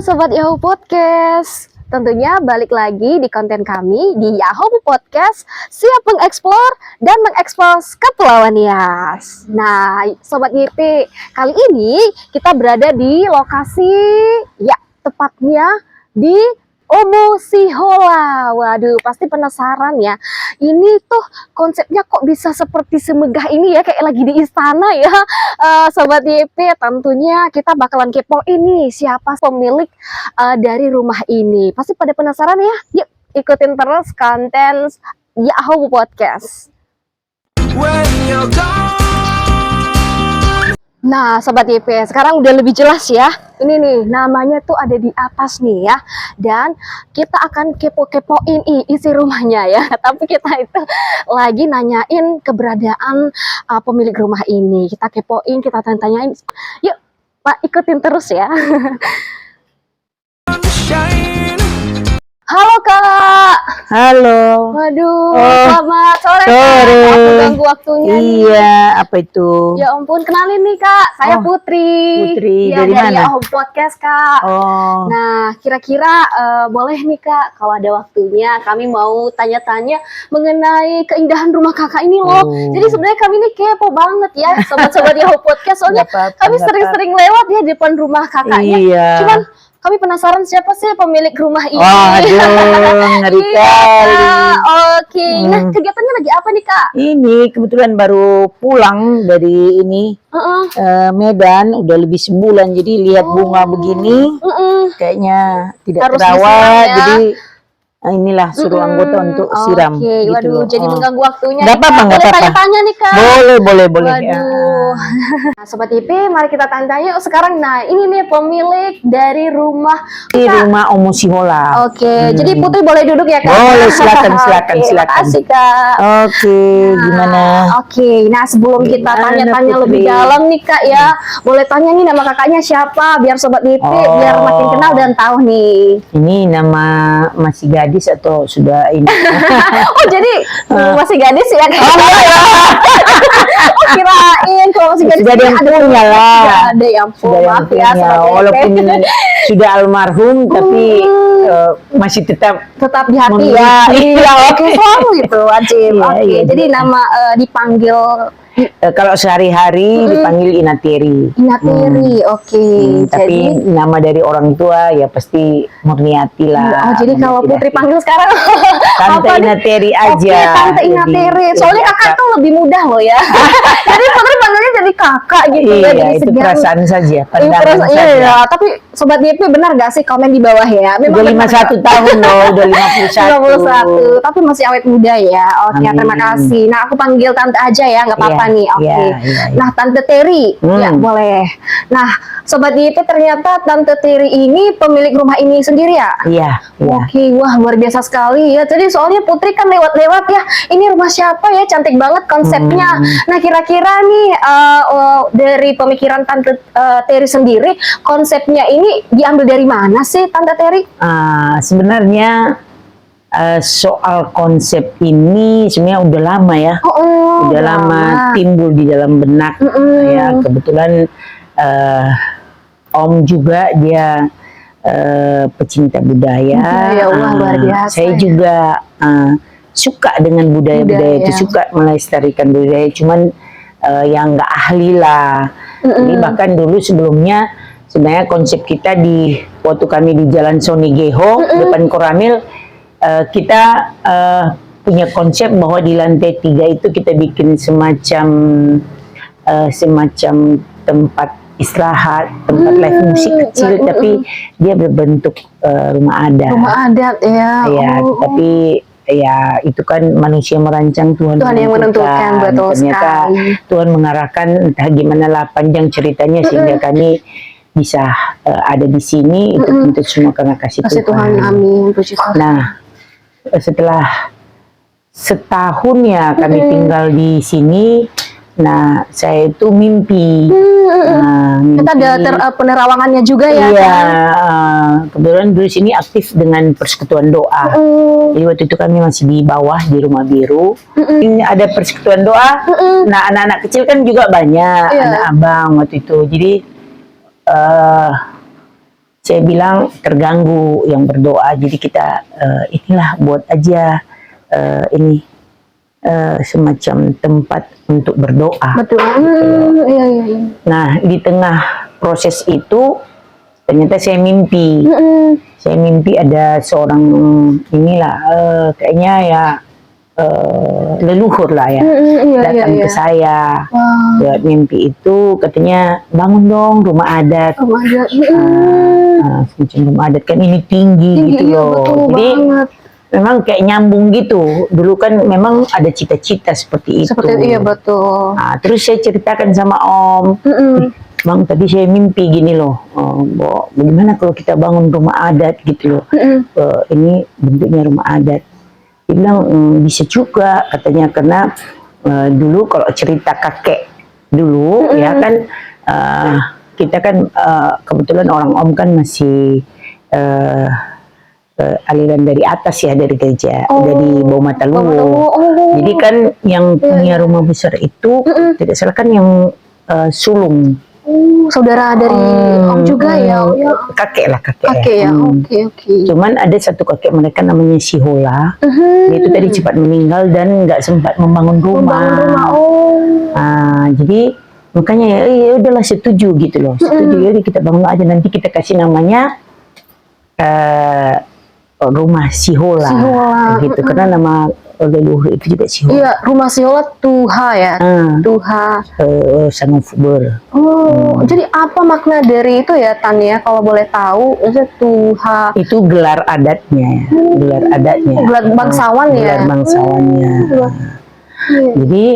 Sobat Yahoo Podcast, tentunya balik lagi di konten kami di Yahoo Podcast, siap mengeksplor dan mengekspos Kepulauan Nias. Nah, Sobat YP, kali ini kita berada di lokasi, ya tepatnya di Omo Sihola. Waduh, pasti penasaran ya. Ini tuh konsepnya kok bisa seperti semegah ini ya, kayak lagi di istana ya. Sobat YP, tentunya kita bakalan kepo ini siapa pemilik dari rumah ini. Pasti pada penasaran ya. Yuk, ikutin terus konten Yahoo Podcast. Nah, Sobat YP, sekarang udah lebih jelas ya. Ini nih, namanya tuh ada di atas nih ya. Dan kita akan kepo-kepoin isi rumahnya ya. Tapi kita itu lagi nanyain keberadaan pemilik rumah ini. Kita kepoin, kita tanya-tanyain. Yuk, Pak, ikutin terus ya. Halo Kak. Halo. Waduh, selamat sore Kak. Aku ganggu waktunya. Iya, apa itu? Ya ampun, kenalin nih Kak, saya Putri. Putri, ya, dari mana? Yahoo Podcast Kak. Oh. Nah, kira-kira boleh nih Kak, kalau ada waktunya kami mau tanya-tanya mengenai keindahan rumah Kakak ini loh. Jadi sebenarnya kami ini kepo banget ya, sobat-sobat Yahoo Podcast. Soalnya kami sering-sering lewat ya di depan rumah Kakaknya. Iya. Cuman kami penasaran siapa sih pemilik rumah ini. Aduh, ngeri kali. Oke, nah kegiatannya lagi apa nih Kak? Ini kebetulan baru pulang dari ini Medan, udah lebih sebulan. Jadi lihat bunga begini, kayaknya tidak Harus terawat. disiram ya. Jadi inilah suruh anggota untuk siram. Oke, gitu waduh, loh. jadi mengganggu waktunya. Nggak nih, Kak. apa-apa, nggak Boleh apa-apa. tanya-tanya nih Kak. Boleh. Waduh. Nah, Sobat IP, mari kita tanya-tanya yuk sekarang. Nah, ini nih pemilik dari rumah. Di rumah Omo Sihola. Oke, jadi Putri boleh duduk ya Kak? Boleh, silakan. Oke, silakan. makasih Kak. Oke, gimana? Oke, nah sebelum kita Gimana, tanya-tanya Putri? lebih dalam nih Kak ya, boleh tanya nih nama kakaknya siapa, biar Sobat IP biar makin kenal dan tahu nih. Ini nama masih gadis atau sudah ini? Oh jadi masih gadis ya Kak? Oh kirain kalau masih gadis Sudah ada yang punya lah. Sudah ada yang Sudah yang maaf ya punya. Sobat IP. Walaupun sudah almarhum, tapi masih tetap Tetap di hati ya. Iya, oke selalu itu wajib. Iya, Oke, iya, jadi iya. nama dipanggil kalau sehari-hari dipanggil Inateri. Inateri. Oke, Tapi jadi nama dari orang tua ya pasti Murniati lah. oh, jadi kalau Murniati Putri Dahi. panggil sekarang Tante apa nih? Inateri Oke, aja. Tante Jadi, Inateri. Soalnya jadi kakak tuh lebih mudah loh ya. Jadi Putri panggilnya jadi kakak gitu ya. Iya, Jadi itu segan. perasaan saja, pandangan saja. Iya, tapi Sobat YP benar gak sih komen di bawah ya? Udah benar 51 tahun loh, udah 51. 51, tapi masih awet muda ya. Oke, Amin. terima kasih. Nah, aku panggil Tante aja ya, nggak apa-apa Iya, nih. Oke. iya. Nah, Tante Teri, ya boleh. Nah, Sobat YP ternyata Tante Teri ini pemilik rumah ini sendiri ya? Iya. Oke, wah luar biasa sekali ya. Jadi soalnya Putri kan lewat-lewat ya. Ini rumah siapa ya? Cantik banget konsepnya. Nah, kira-kira nih dari pemikiran Tante Teri sendiri, konsepnya ini diambil dari mana sih Tante Teri? Sebenarnya soal konsep ini sebenarnya udah lama ya. Udah lama timbul di dalam benak. Ya, kebetulan Om juga dia pecinta budaya. Ya Allah, luar biasa. Saya juga suka dengan budaya-budaya itu, suka melestarikan budaya. Cuman yang nggak ahli lah. Jadi bahkan dulu sebelumnya sebenarnya konsep kita di waktu kami di Jalan Sonigeho depan Koramil, kita punya konsep bahwa di lantai 3 itu kita bikin semacam tempat istirahat, tempat live musik kecil, tapi dia berbentuk rumah adat. Rumah adat ya. Ya, tapi ya itu kan manusia merancang, Tuhan yang menentukan, betul Ternyata sekali. Tuhan mengarahkan, entah gimana lah panjang ceritanya sehingga kami bisa ada di sini. Itu untuk semua karena kasih Tuhan. Amin. Puji Tuhan. Nah, setelah setahun ya kami tinggal di sini, nah saya itu mimpi. Kita ada penerawangannya juga ya. Iya, kan? kebetulan dulu sini aktif dengan persekutuan doa. Jadi waktu itu kami masih di bawah di Rumah Biru. Ini ada persekutuan doa. Nah, anak-anak kecil kan juga banyak, anak abang waktu itu. Jadi saya bilang terganggu yang berdoa, jadi kita inilah buat aja ini semacam tempat untuk berdoa. Betul. Iya, iya, iya. Nah, di tengah proses itu ternyata saya mimpi. Saya mimpi ada seorang inilah kayaknya ya leluhur lah ya, datang ke saya. Lewat mimpi itu katanya, bangun dong rumah adat. Rumah adat. Semacam rumah adat kan ini tinggi gitu Iya, loh. betul Jadi banget. memang kayak nyambung gitu. Dulu kan memang ada cita-cita seperti itu. Seperti iya, betul. Nah, terus saya ceritakan sama Om, Bang tadi saya mimpi gini loh, bagaimana kalau kita bangun rumah adat gitu loh. Ini bentuknya rumah adat. Dia bilang bisa juga katanya, karena dulu kalau cerita kakek dulu ya kan, kita kan kebetulan orang Om kan masih aliran dari atas ya, dari gereja, dari Bau Mataluwo. Jadi kan yang punya rumah besar itu tidak salah kan yang sulung. Saudara dari Om juga ya? Kakek lah, kakek. Kakek ya, oke. Cuman ada satu kakek mereka namanya Sihola. Dia itu tadi cepat meninggal dan nggak sempat membangun rumah. Jadi makanya ya udahlah setuju gitu loh. Setuju ya kita bangun aja, nanti kita kasih namanya rumah Sihola. Gitu, karena nama leluhur itu juga Sihola. Iya, rumah Sihola Tuha ya. Tuha. Sanufber. Jadi apa makna dari itu ya, Tan ya? Kalau boleh tahu, itu Tuha. Itu gelar adatnya, gelar adatnya. Gelar bangsawan ya. Gelar bangsawannya. Jadi,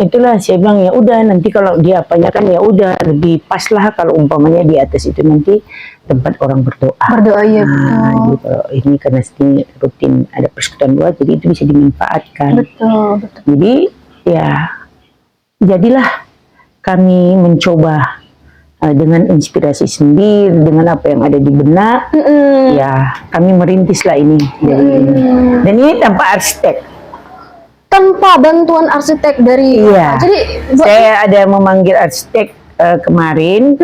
itulah saya bilang ya udah, nanti kalau dia apanya kan ya udah lebih pas lah kalau umpamanya di atas itu nanti tempat orang berdoa. Berdoa ya. Jadi kalau ini karena sini rutin ada persekutuan doa, jadi itu bisa dimanfaatkan. Betul. Jadi ya jadilah kami mencoba dengan inspirasi sendiri, dengan apa yang ada di benak, ya kami merintislah ini. Dan ini tanpa arsitek. Tanpa bantuan arsitek dari. Iya. Jadi saya ada memanggil arsitek kemarin,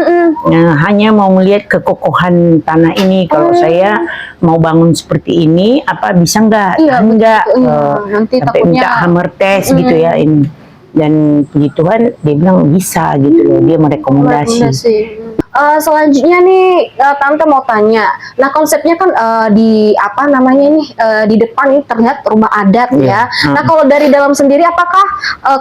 hanya mau melihat kekokohan tanah ini. Kalau saya mau bangun seperti ini, apa bisa nggak? Iya, Enggak. Nanti sampai takutnya minta hammer test gitu ya ini. Dan puji Tuhan dia bilang bisa gitu loh, dia merekomendasi. Selanjutnya nih Tante mau tanya, nah konsepnya kan di apa namanya nih di depan ini terlihat rumah adat ya. Nah kalau dari dalam sendiri apakah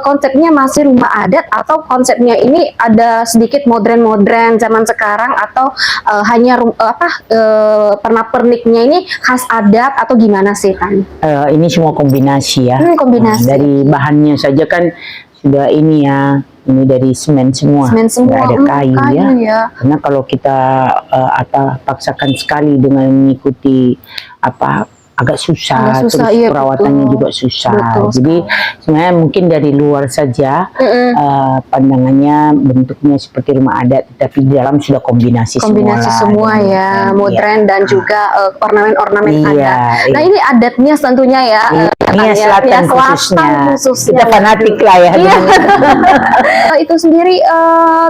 konsepnya masih rumah adat atau konsepnya ini ada sedikit modern-modern zaman sekarang atau hanya pernak-perniknya ini khas adat atau gimana sih Tan? Ini semua kombinasi ya. Kombinasi. Dari bahannya saja kan sudah ini ya. Ini dari semen semua, nggak ada kayu ya. Karena kalau kita paksakan sekali dengan mengikuti apa agak susah, terus iya, perawatannya betul. juga susah. Betul, jadi sebenarnya mungkin dari luar saja pandangannya bentuknya seperti rumah adat, tapi di dalam sudah kombinasi semua ya, modern dan juga ornamen-ornamen adat. Nah ini adatnya tentunya ya. Nia Selatan khususnya. Kita fanatik lah ya. Itu sendiri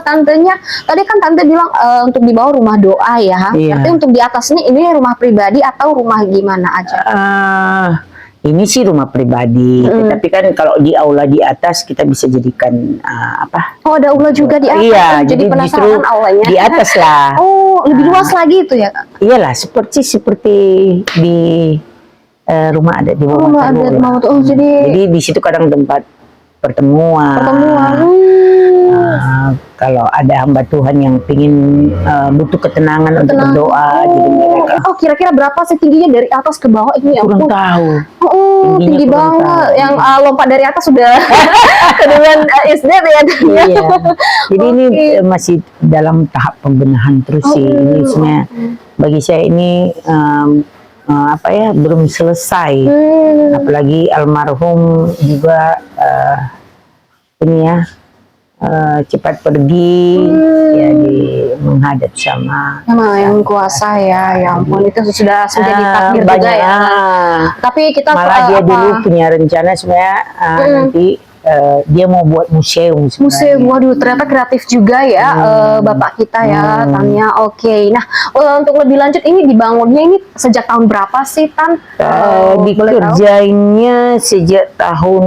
tantenya tadi kan tante bilang untuk di bawah rumah doa ya. Tapi untuk di atasnya ini rumah pribadi atau rumah gimana aja? Ini sih rumah pribadi, tapi kan kalau di aula di atas kita bisa jadikan apa? Oh ada aula juga di atas. Iya, jadi penasaran aulanya. Di atas lah. Oh lebih luas lagi itu ya? Iyalah, seperti di rumah adat di bawah Mataluwo. Oh jadi di situ kadang tempat pertemuan. Kalau ada hamba Tuhan yang ingin butuh ketenangan untuk berdoa, jadi mereka. Oh kira-kira berapa sih tingginya dari atas ke bawah ini? Kurang tahu. Oh tinggi banget. Yang lompat dari atas sudah keduluan SD ya. Iya. Jadi ini masih dalam tahap pembenahan terus sih. Ini sebenarnya bagi saya ini apa ya, belum selesai. Apalagi almarhum juga ini ya cepat pergi ya, di menghadap sama yang kuasa ya. Ya ampun, itu sudah ditakdir juga ya. Tapi kita malah dia dulu punya rencana sebenarnya nanti dia mau buat museum sebenarnya. Museum, waduh ternyata kreatif juga ya bapak kita ya Tanya. Oke, nah untuk lebih lanjut ini dibangunnya ini sejak tahun berapa sih Tan? Boleh tahu? Dikerjainnya sejak tahun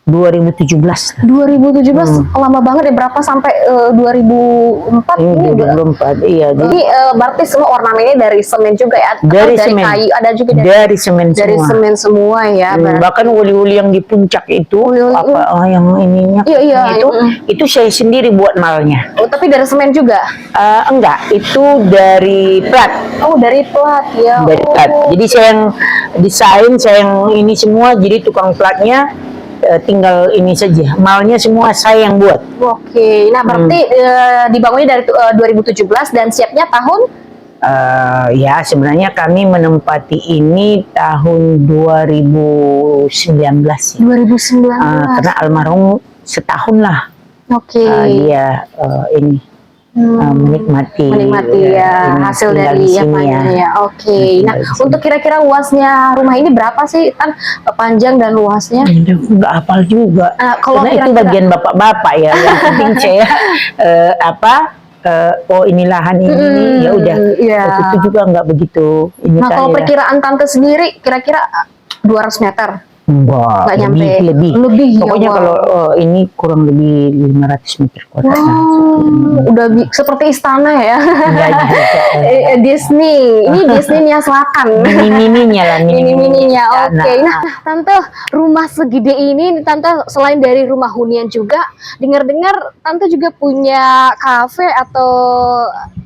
2017. 2017 lama banget ya, berapa sampai 2004 ini udah. 2004 iya. Jadi berarti semua ornamennya dari semen juga ya? Atau Dari dari semen. kayu, ada juga Dari semen dari semua. semen semua ya. berarti. Bahkan uli-uli yang di puncak itu yang ininya Iya, itu saya sendiri buat malnya. Oh, tapi dari semen juga? Enggak, itu dari plat. Oh, dari plat ya. Dari plat. Jadi saya yang desain, saya yang ini semua, jadi tukang platnya tinggal ini saja. Malnya semua saya yang buat. Oke, nah berarti dibangunnya dari 2017 dan siapnya tahun? Ya sebenarnya kami menempati ini tahun 2019 ya. 2019. Karena almarhum setahun lah Oke. dia ini menikmati ya ini, hasil tinggal dari di apa sini ya. ya. Oke. Nah, Tinggal di sini. untuk kira-kira luasnya rumah ini berapa sih Tan? Panjang dan luasnya? Nggak hafal juga. Kalau Karena itu kira-kira- bagian bapak-bapak ya. Yang penting saya oh ini lahan ini ya udah. Iya. Waktu itu juga nggak begitu. Ini Nah, kalau saya. perkiraan Tante sendiri kira-kira 200 meter? Enggak, Nggak nyampe. lebih. Ya, Pokoknya wow. kalau ini kurang lebih 500 meter kuadrat. Udah seperti istana ya. Enggak juga. Disney. Ini Disney-nya selatan. Mini-mininya lah. Mini-mininya. Oke. Nah, Nah, Tante, rumah segede ini Tante selain dari rumah hunian juga, dengar-dengar Tante juga punya kafe atau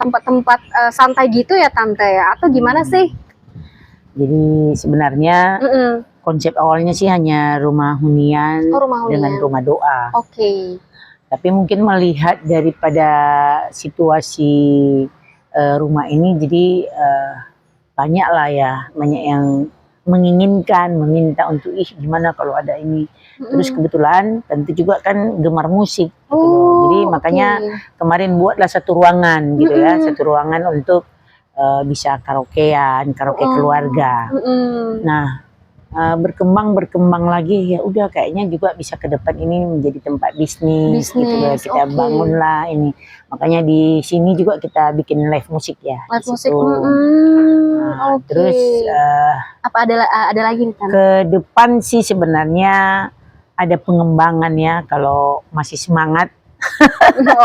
tempat-tempat santai gitu ya Tante ya? Atau gimana sih? jadi sebenarnya konsep awalnya sih hanya rumah hunian, Oh, rumah hunian. dengan rumah doa. Oke. Tapi mungkin melihat daripada situasi rumah ini, jadi banyak lah ya, banyak yang menginginkan, meminta untuk gimana kalau ada ini. Terus kebetulan tentu juga kan gemar musik gitu loh. Jadi makanya kemarin buatlah satu ruangan gitu ya, satu ruangan untuk bisa karaokean, karaoke keluarga. Nah, berkembang lagi ya udah kayaknya juga bisa ke depan ini menjadi tempat bisnis gitu ya, kita bangunlah ini. Makanya di sini juga kita bikin live musik ya. Live di musik. situ. Terus apa ada lagi nih Tan? ke depan sih sebenarnya ada pengembangan ya, kalau masih semangat.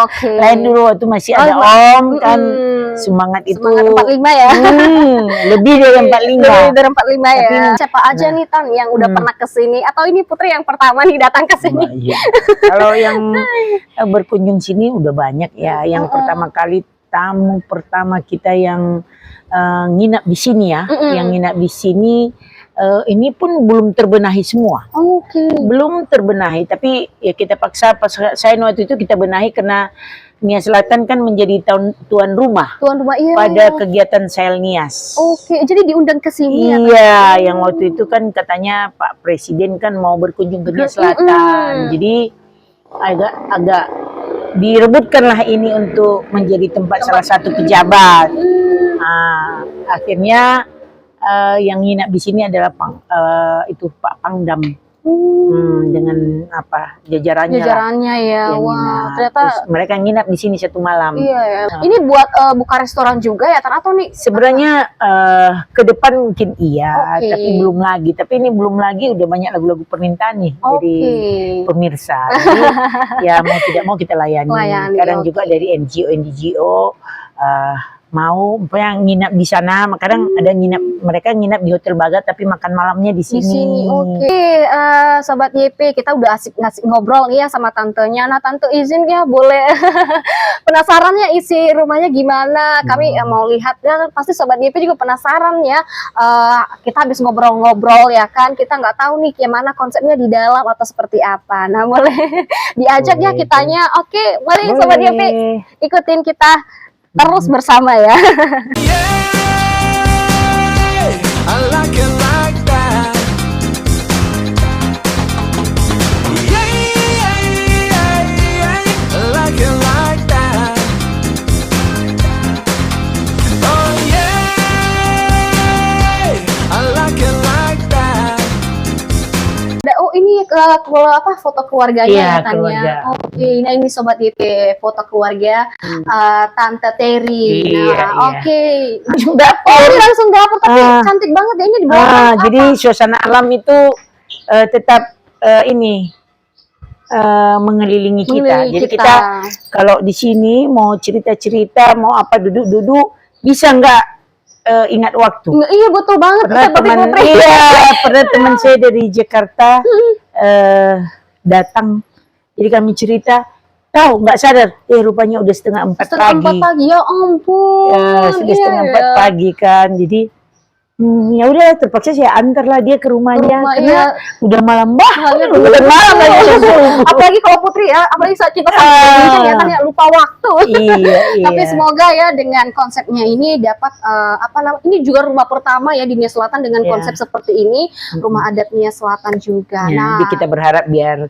Oke. Lain dulu waktu masih ada Om kan semangat itu. Semangat 45 ya. Lebih dari 45. Lebih dari 45 ya. Tapi, Siapa aja nih Tan yang udah pernah kesini? Atau ini Putri yang pertama nih datang ke sini? Iya. Kalau yang berkunjung sini udah banyak ya. Yang pertama kali tamu pertama kita yang nginap di sini ya. Yang nginap di sini ini pun belum terbenahi semua. Oke. Belum terbenahi, tapi ya kita paksa. Pas saya waktu itu kita benahi karena Nia Selatan kan menjadi tuan rumah Tuan rumah iya. pada kegiatan Sail Nias. Oke, jadi diundang ke sini ya. Iya, yang waktu itu kan katanya Pak Presiden kan mau berkunjung ke Nia Selatan. Jadi agak direbutkanlah ini untuk menjadi tempat salah satu pejabat. Nah, akhirnya yang nginap di sini adalah itu Pak Pangdam. Dengan jajarannya ya. Wah, nginap. ternyata Terus mereka nginap di sini satu malam. Iya ya. Ini buat buka restoran juga ya Tan, atau nih? Sebenarnya ke depan mungkin iya, Oke. tapi belum lagi. Tapi ini belum lagi, udah banyak lagu-lagu permintaan nih dari pemirsa. Jadi ya mau tidak mau kita layani. Kadang juga dari NGO mau yang nginap di sana. Kadang ada mereka nginap di Hotel Bagat tapi makan malamnya di sini. Oke, Sobat YP, kita udah asik ngobrol nih ya sama tantenya. Nah, tante izin ya boleh penasaran ya isi rumahnya gimana? Kami mau lihat ya, pasti Sobat YP juga penasaran ya. Kita habis ngobrol-ngobrol ya kan, kita nggak tahu nih gimana konsepnya di dalam atau seperti apa. Nah, boleh diajak ya kitanya. Oke, mari Sobat YP ikutin kita terus bersama ya. I like it like that. I like it like that. Oh yeah, I like it like that. Oh ini foto keluarganya Iya, ya Tania. keluarga. Oke, nah ini sobat YP foto keluarga Tante Terry. Iya, Nah, iya. oke. Langsung Oh, dapur. ini langsung dapur tapi Ah. cantik banget ya ini di bawah. Jadi suasana alam itu tetap mengelilingi kita. Mengelilingi Jadi kita. kita kalau di sini mau cerita-cerita, mau apa duduk-duduk, bisa nggak ingat waktu? Iya betul banget. Pernah Seperti teman, Putri. pernah teman saya dari Jakarta datang, jadi kami cerita, tahu nggak sadar, rupanya udah setengah 4 Setengah 4 pagi. pagi, ya ampun. Sudah setengah 4 pagi kan, jadi ya udah terpaksa saya antarlah dia ke rumahnya, Rumah, karena iya. udah malam banget, Banget. udah malam lagi subuh. Apalagi kalau Putri ya, apalagi saat kita sama Indonesia ya kan ya lupa waktu. Iya, iya. Tapi semoga ya dengan konsepnya ini dapat ini juga rumah pertama ya di Nia Selatan dengan Iya. konsep seperti ini, rumah adat Nia Selatan juga. Ya, Nah, jadi kita berharap biar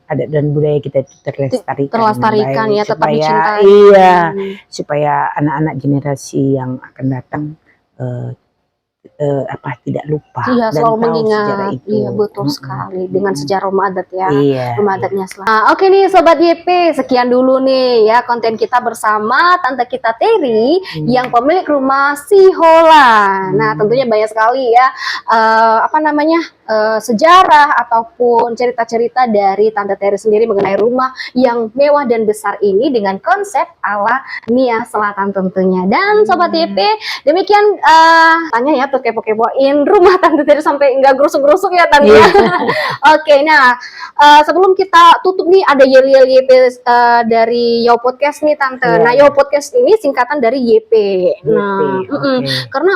adat dan budaya kita itu terlestarikan, terlestarikan dengan ya, baik, tetap supaya dicintai. iya, Hmm. supaya anak-anak generasi yang akan datang tidak lupa Iya, dan selalu tahu mengingat. sejarah itu. Iya, betul sekali dengan sejarah rumah adat ya. Iya. Rumah adatnya Selatan. Nah, oke nih Sobat YP, sekian dulu nih ya konten kita bersama Tante kita Terry yang pemilik rumah Sihola. Nah, tentunya banyak sekali ya sejarah ataupun cerita-cerita dari Tante Terry sendiri mengenai rumah yang mewah dan besar ini dengan konsep ala Nia Selatan tentunya. Dan Sobat YP, demikian tanya ya tuh kepo-kepoin rumah Tante Terry sampai nggak gerusuk-gerusuk ya Tante. Iya. Oke, nah sebelum kita tutup nih ada yel-yel YP dari Yo Podcast nih Tante. Iya. Nah, Yo Podcast ini singkatan dari YP. Nah, oke. karena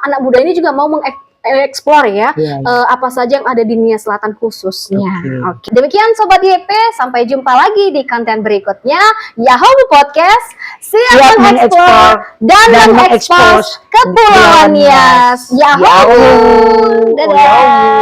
anak muda ini juga mau mengeksplor ya Iya, apa saja yang ada di Nia Selatan khususnya. Oke. Oke. Demikian Sobat YP, sampai jumpa lagi di konten berikutnya. Yahoo Podcast siap mengeksplor dan mengekspos Kepulauan Nias. Yahoo. Dadah.